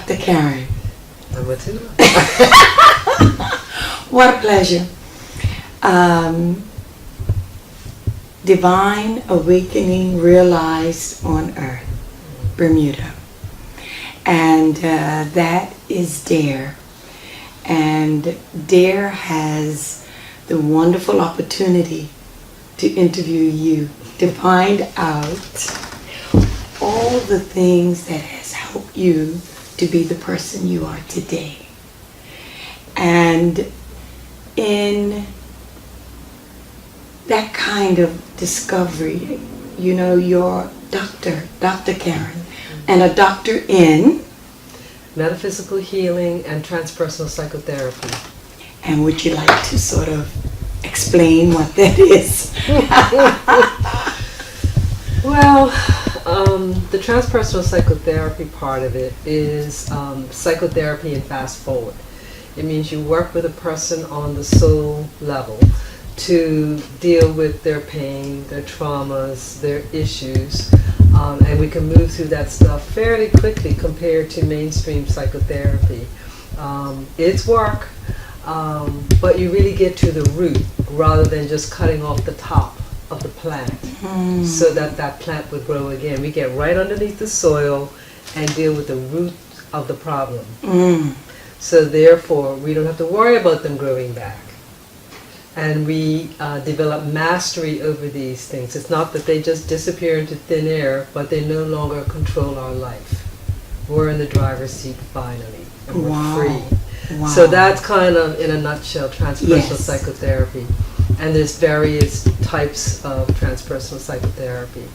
Dr. Karen. Number 2. What a pleasure. Divine Awakening Realized on Earth, Bermuda. And that is DARE. And DARE has the wonderful opportunity to interview you, to find out all the things that has helped you to be the person you are today. And in that kind of discovery, you know, you're Dr. Karen, and a doctor in metaphysical healing and transpersonal psychotherapy. And would you like to sort of explain what that is? Well, the transpersonal psychotherapy part of it is psychotherapy and fast forward. It means you work with a person on the soul level to deal with their pain, their traumas, their issues, and we can move through that stuff fairly quickly compared to mainstream psychotherapy. It's work, but you really get to the root rather than just cutting off the top of the plant so that that plant would grow again. We get right underneath the soil and deal with the root of the problem. So therefore, we don't have to worry about them growing back. And we develop mastery over these things. It's not that they just disappear into thin air, but they no longer control our life. We're in the driver's seat finally, and we're free. Wow. So that's kind of, in a nutshell, transpersonal Yes. psychotherapy. And there's various types of transpersonal psychotherapy.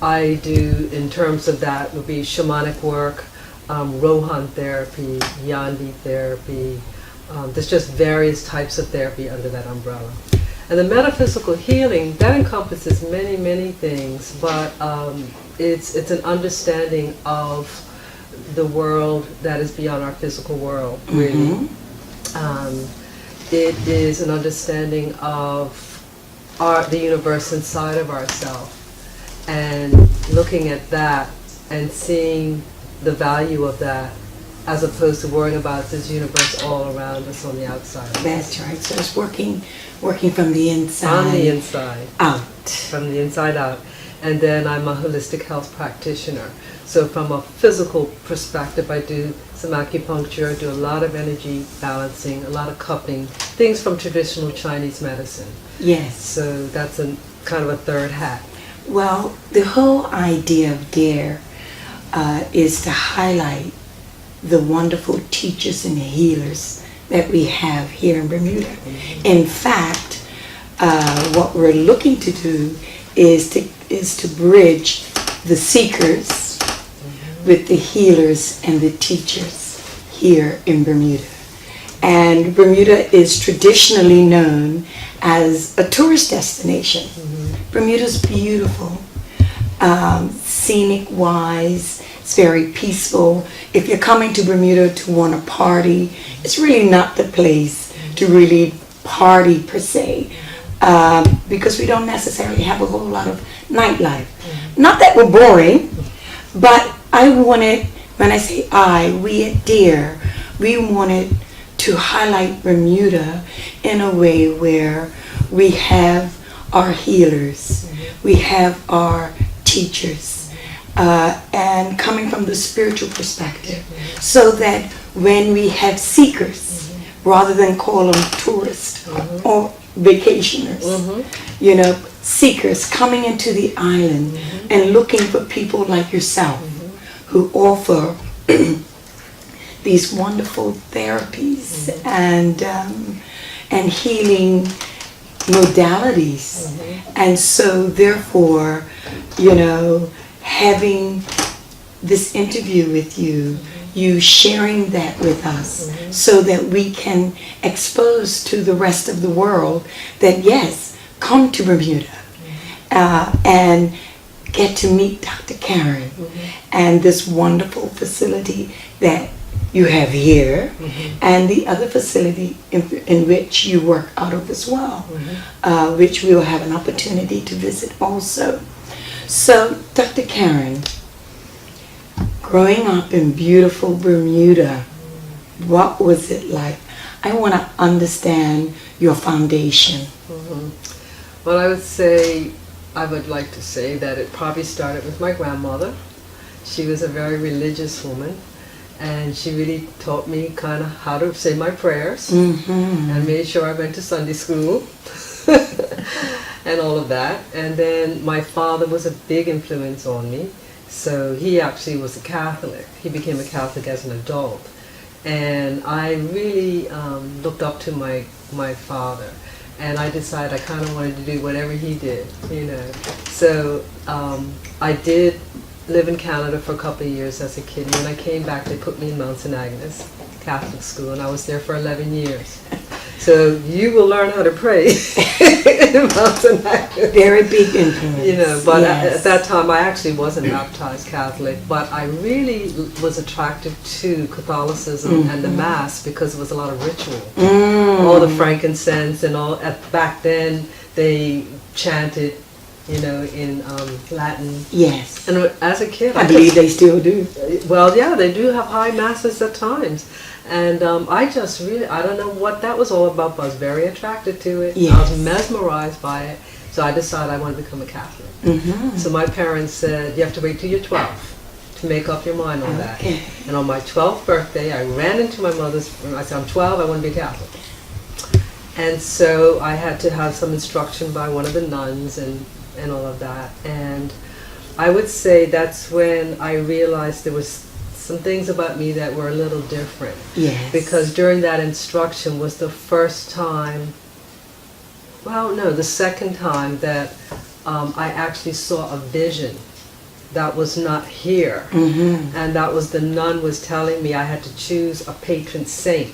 I do, in terms of that, would be shamanic work, Rohan therapy, Yandi therapy. There's just various types of therapy under that umbrella. And the metaphysical healing, that encompasses many, many things, but it's an understanding of the world that is beyond our physical world, really. It is an understanding of the universe inside of ourselves, and looking at that and seeing the value of that, as opposed to worrying about this universe all around us on the outside. That's right. So it's working from the inside. On the inside. Out. From the inside out. And then I'm a holistic health practitioner. So from a physical perspective, I do some acupuncture, do a lot of energy balancing, a lot of cupping, things from traditional Chinese medicine. Yes. So that's a kind of a third hat. Well, the whole idea of DARE is to highlight the wonderful teachers and healers that we have here in Bermuda. In fact, what we're looking to do is to bridge the seekers with the healers and the teachers here in Bermuda. And Bermuda is traditionally known as a tourist destination. Bermuda's beautiful, scenic-wise. It's very peaceful. If you're coming to Bermuda to want to party, it's really not the place to really party per se, because we don't necessarily have a whole lot of nightlife. Not that we're boring, but I wanted, when I say we at DARE, we wanted to highlight Bermuda in a way where we have our healers, we have our teachers, and coming from the spiritual perspective, so that when we have seekers, rather than call them tourists or vacationers, you know, seekers coming into the island and looking for people like yourself who offer these wonderful therapies and healing modalities. And so therefore, you know, having this interview with you, you sharing that with us, so that we can expose to the rest of the world that yes, come to Bermuda and get to meet Dr. Karen and this wonderful facility that you have here, and the other facility in which you work out of as well, which we will have an opportunity to visit also. So, Dr. Karen, growing up in beautiful Bermuda, what was it like? I want to understand your foundation. Well, I would like to say that it probably started with my grandmother. She was a very religious woman, and she really taught me kind of how to say my prayers, and made sure I went to Sunday school and all of that. And then my father was a big influence on me. So he actually was a Catholic. He became a Catholic as an adult. And I really looked up to my father. And I decided I kind of wanted to do whatever he did, you know. So I did live in Canada for a couple of years as a kid. And when I came back, they put me in Mount St. Agnes Catholic school, and I was there for 11 years. So you will learn how to pray in Mount St. Agnes. Very big influence. You know, but yes. at that time I actually wasn't baptized Catholic, but I really was attracted to Catholicism and the Mass because it was a lot of ritual. All the frankincense and all. Back then they chanted, you know, in Latin. Yes. And as a kid, I believe they still do. Well, yeah, they do have high masses at times. And I just really, I don't know what that was all about, but I was very attracted to it. Yes. I was mesmerized by it. So I decided I wanted to become a Catholic. So my parents said, you have to wait till you're 12 to make up your mind on that. And on my 12th birthday, I ran into my mother's room. I said, I'm 12, I want to be a Catholic. And so I had to have some instruction by one of the nuns and all of that. And I would say that's when I realized there was some things about me that were a little different. Yes. Because during that instruction was the first time, well, no, the second time that I actually saw a vision that was not here. And that was the nun was telling me I had to choose a patron saint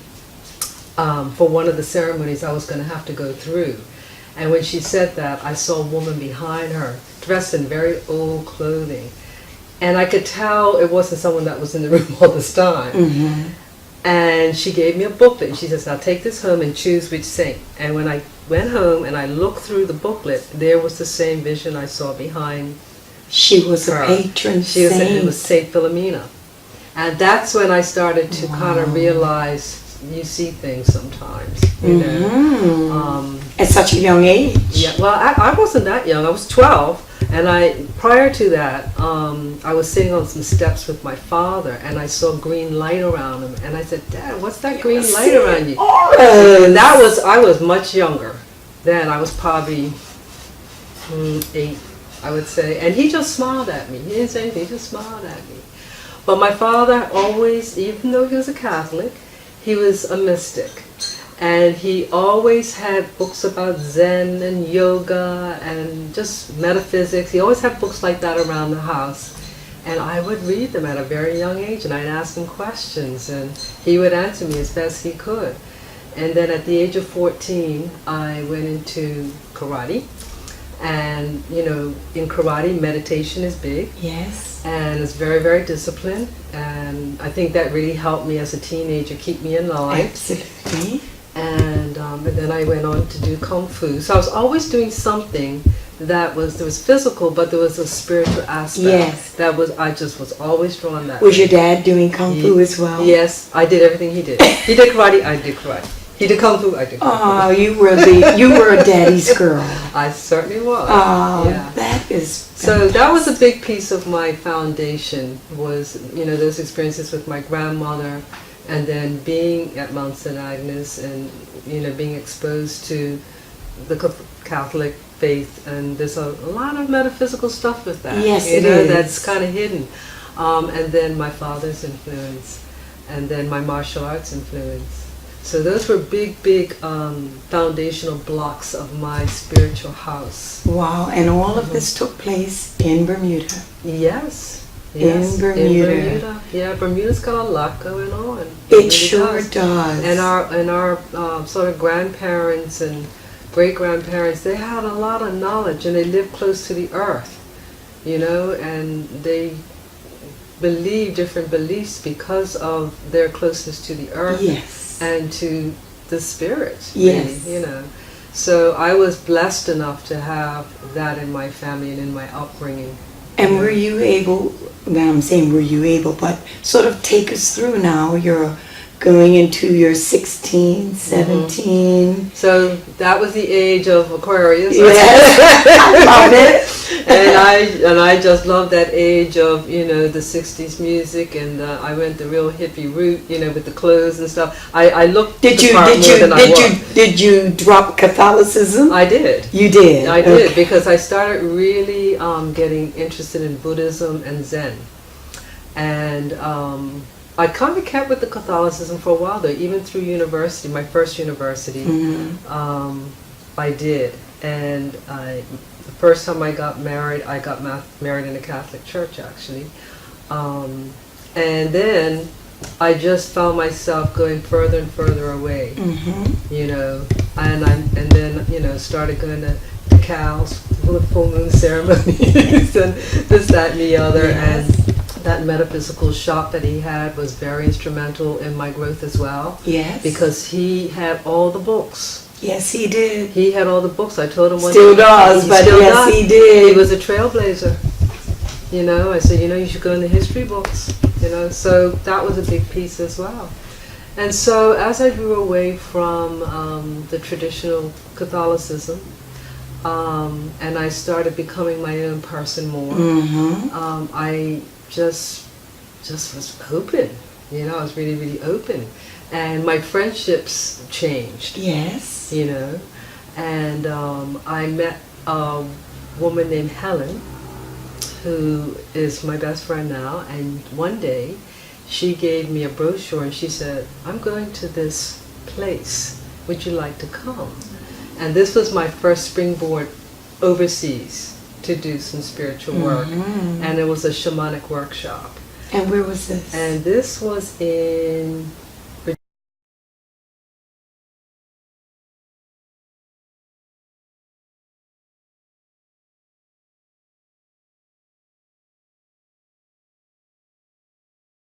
for one of the ceremonies I was going to have to go through. And when she said that, I saw a woman behind her, dressed in very old clothing. And I could tell it wasn't someone that was in the room all this time. And she gave me a booklet, and she says, now take this home and choose which saint. And when I went home and I looked through the booklet, there was the same vision I saw behind She was her. a patron It saint. was Saint Philomena. And that's when I started to kind of realize you see things sometimes, you know. At such a young age. Yeah, well, I wasn't that young. I was 12, and prior to that, I was sitting on some steps with my father, and I saw green light around him, and I said, Dad, what's that green light around you? And I was much younger then. I was probably 8, I would say, and he just smiled at me. He didn't say anything, he just smiled at me. But my father always, even though he was a Catholic, he was a mystic. And he always had books about Zen and yoga and just metaphysics. He always had books like that around the house. And I would read them at a very young age, and I'd ask him questions, and he would answer me as best he could. And then at the age of 14, I went into karate. And, you know, in karate, meditation is big. Yes. And it's very, very disciplined. And I think that really helped me as a teenager keep me in line. Absolutely. And then I went on to do Kung Fu. So I was always doing something that was physical, but there was a spiritual aspect. Yes. I just was always drawn that Was way. your dad doing Kung Fu as well? Yes, I did everything he did. He did karate, I did karate. He did Kung Fu, I did Kung Fu. Oh, you were a daddy's girl. I certainly was. Oh, yeah. that is So that was a big piece of my foundation, was, you know, those experiences with my grandmother, and then being at Mount St. Agnes and, you know, being exposed to the Catholic faith. And there's a lot of metaphysical stuff with that. Yes, you it know, is. that's kind of hidden. And then my father's influence, and then my martial arts influence. So those were big, big foundational blocks of my spiritual house. Wow, and all of this took place in Bermuda. Yes. In Bermuda. Yeah, Bermuda's got a lot going on. It really sure does. And our sort of grandparents and great-grandparents, they had a lot of knowledge, and they lived close to the earth, you know, and they believe different beliefs because of their closeness to the earth. Yes. And to the spirit, Yes. really, you know. So I was blessed enough to have that in my family and in my upbringing. And were you able, when I'm saying were you able, but sort of take us through now. You're going into your 16, 17. So that was the age of Aquarius. Yes, I love it. and I just love that age of, you know, the 60s music, and I went the real hippie route, you know, with the clothes and stuff. I looked Did you drop Catholicism? I did. You did? I did, because I started really getting interested in Buddhism and Zen. And I kind of kept with the Catholicism for a while, though, even through university, my first university, I did. And the first time I got married married in a Catholic church, actually. And then I just found myself going further and further away, you know, and then, you know, started going to the cows, the full moon ceremonies, and this, that, and the other, and that metaphysical shop that he had was very instrumental in my growth as well. Yes. Because he had all the books. Yes, he did. He had all the books. I told him one Still day, does, but yes, he did. He was a trailblazer. You know, I said, you know, you should go in the history books. You know, so that was a big piece as well. And so as I grew away from the traditional Catholicism, and I started becoming my own person more, I just was open. You know, I was really, really open. And my friendships changed. Yes. You know, and I met a woman named Helen, who is my best friend now, and one day she gave me a brochure and she said, I'm going to this place, would you like to come? And this was my first springboard overseas to do some spiritual work, and it was a shamanic workshop. And where was this? And this was in